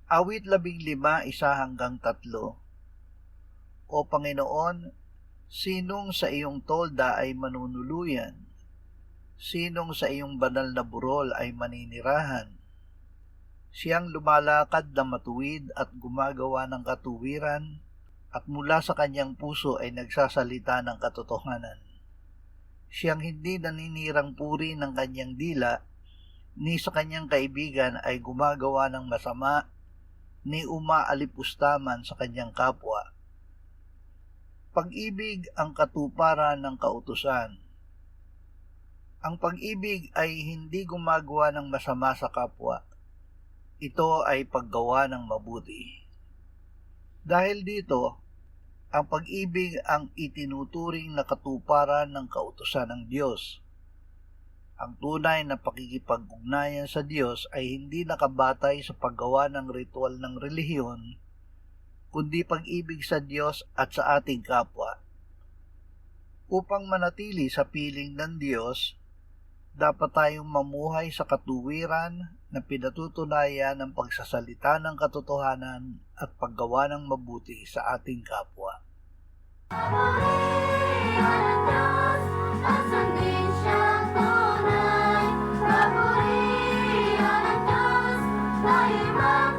Awit 15:1-3. O Panginoon, sinong sa iyong tolda ay manunuluyan? Sinong sa iyong banal na burol ay maninirahan? Siyang lumalakad na matuwid at gumagawa ng katuwiran, at mula sa kanyang puso ay nagsasalita ng katotohanan. Siyang hindi naninirang puri ng kanyang dila, ni sa kanyang kaibigan ay gumagawa ng masama, ni umaalipustaman sa kanyang kapwa. Pag-ibig ang katuparan ng kautusan. Ang pag-ibig ay hindi gumagawa ng masama sa kapwa. Ito ay paggawa ng mabuti. Dahil dito, ang pag-ibig ang itinuturing na katuparan ng kautusan ng Diyos. Ang tunay na pakikipag-ugnayan sa Diyos ay hindi nakabatay sa paggawa ng ritual ng relihiyon, kundi pag-ibig sa Diyos at sa ating kapwa. Upang manatili sa piling ng Diyos, dapat tayong mamuhay sa katuwiran na pinatutunayan ng pagsasalita ng katotohanan at paggawa ng mabuti sa ating kapwa. Papurihan ang Diyos, at sundin siyang tunay. Papurihan ang Diyos, tayo'y